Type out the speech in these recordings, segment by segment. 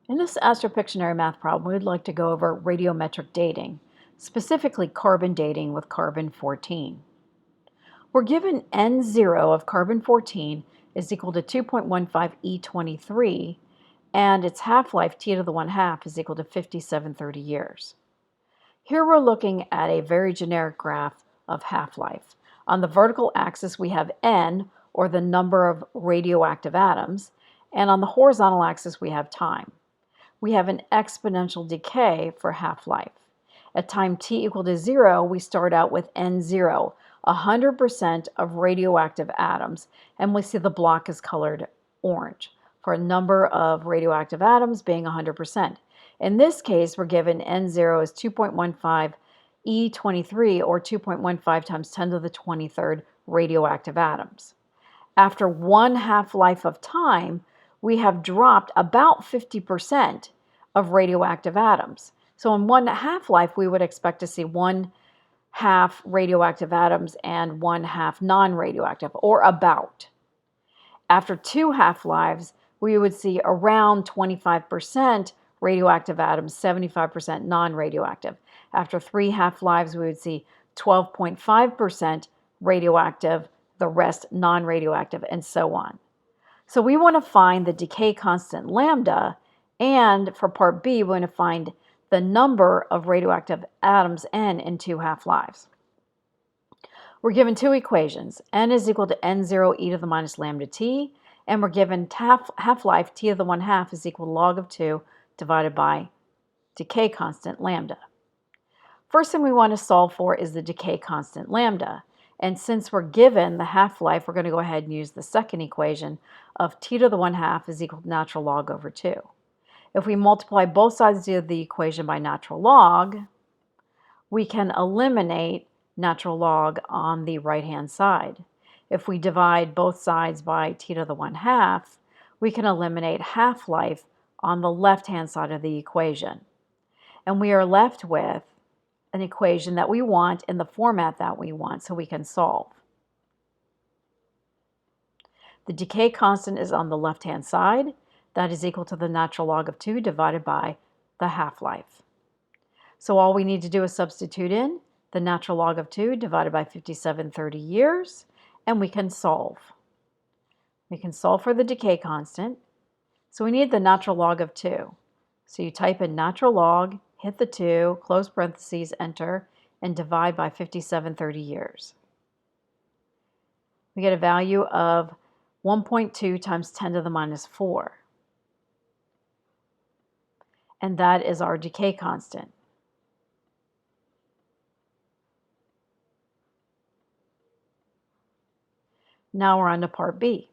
In this astropictionary math problem, we'd like to go over radiometric dating, specifically carbon dating with carbon-14. We're given N0 of carbon-14 is equal to 2.15 E23, and its half-life, T to the 1/2, is equal to 5730 years. Here we're looking at a very generic graph of half-life. On the vertical axis, we have N, or the number of radioactive atoms, and on the horizontal axis, we have time. We have an exponential decay for half-life. At time t equal to 0, we start out with N0, 100% of radioactive atoms, and we see the block is colored orange for a number of radioactive atoms being 100%. In this case, we're given N0 as 2.15 E23, or 2.15 times 10 to the 23rd radioactive atoms. After one half-life of time, we have dropped about 50% of radioactive atoms. So in one half-life, we would expect to see 1/2 radioactive atoms and 1/2 non-radioactive, or about. After two half-lives, we would see around 25% radioactive atoms, 75% non-radioactive. After three half-lives, we would see 12.5% radioactive, the rest non-radioactive, and so on. So we want to find the decay constant lambda, and for part B, we want to find the number of radioactive atoms N in two half-lives. We're given two equations. N is equal to N0 e to the minus lambda t, and we're given half-life T to the 1/2 is equal to log of 2 divided by decay constant lambda. First thing we want to solve for is the decay constant lambda. And since we're given the half-life, we're going to go ahead and use the second equation of T to the 1/2 is equal to natural log over 2. If we multiply both sides of the equation by natural log, we can eliminate natural log on the right-hand side. If we divide both sides by T to the 1/2, we can eliminate half-life on the left-hand side of the equation. And we are left with an equation that we want in the format that we want, so we can solve. The decay constant is on the left-hand side. That is equal to the natural log of 2 divided by the half-life. So all we need to do is substitute in the natural log of 2 divided by 5730 years, and we can solve. We can solve for the decay constant. So we need the natural log of 2. So you type in natural log, hit the 2, close parentheses, enter, and divide by 5730 years. We get a value of 1.2 times 10 to the minus 4. And that is our decay constant. Now we're on to part B.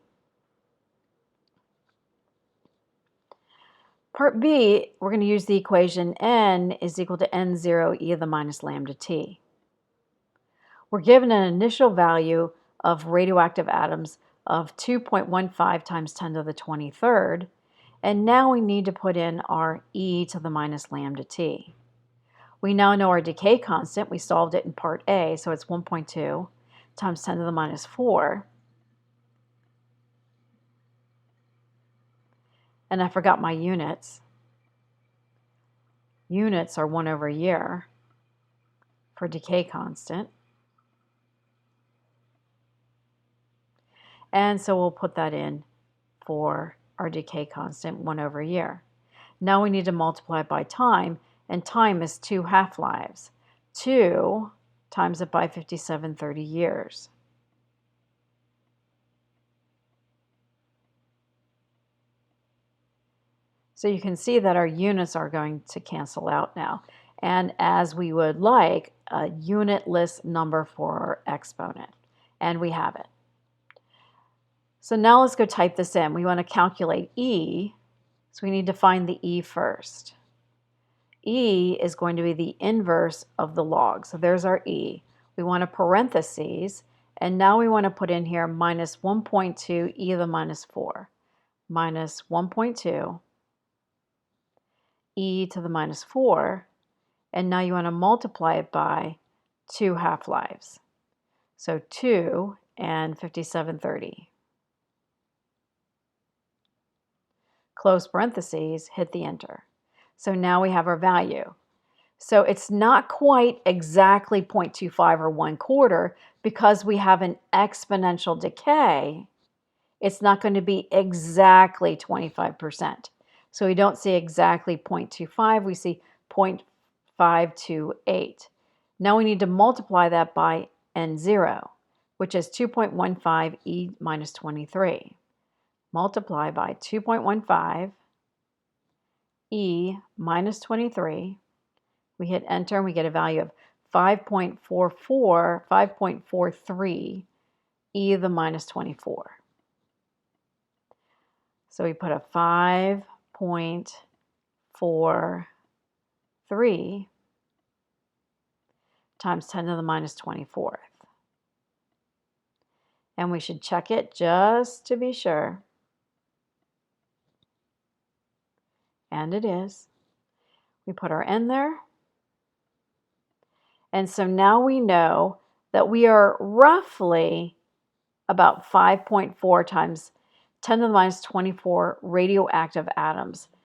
Part B, we're going to use the equation N is equal to N0 e to the minus lambda t. We're given an initial value of radioactive atoms of 2.15 times 10 to the 23rd, and now we need to put in our e to the minus lambda t. We now know our decay constant. We solved it in part A, so it's 1.2 times 10 to the minus 4. And I forgot my units. Units are 1 over year for decay constant. And so we'll put that in for our decay constant, 1 over year. Now we need to multiply it by time, and time is 2 half-lives. 2 times it by 5730 years. So you can see that our units are going to cancel out now. And as we would like, a unitless number for our exponent. And we have it. So now let's go type this in. We want to calculate E, so we need to find the E first. E is going to be the inverse of the log. So there's our E. We want a parentheses, and now we want to put in here minus 1.2 e to the minus 4. Minus 1.2 e to the minus 4, and now you want to multiply it by 2 half-lives. So 2 and 5730. close parentheses, hit the enter. So now we have our value. So it's not quite exactly 0.25 or 1/4 because we have an exponential decay. It's not going to be exactly 25%. So we don't see exactly 0.25, we see 0.528. Now we need to multiply that by n0, which is 2.15 e minus 23. Multiply by 2.15 e minus 23. We hit enter and we get a value of 5.43 e to the minus 24. So we put a 5.43 times 10 to the minus 24th. And we should check it just to be sure. And it is. We put our n there. And so now we know that we are roughly about 5.4 times 10 to the minus 24 radioactive atoms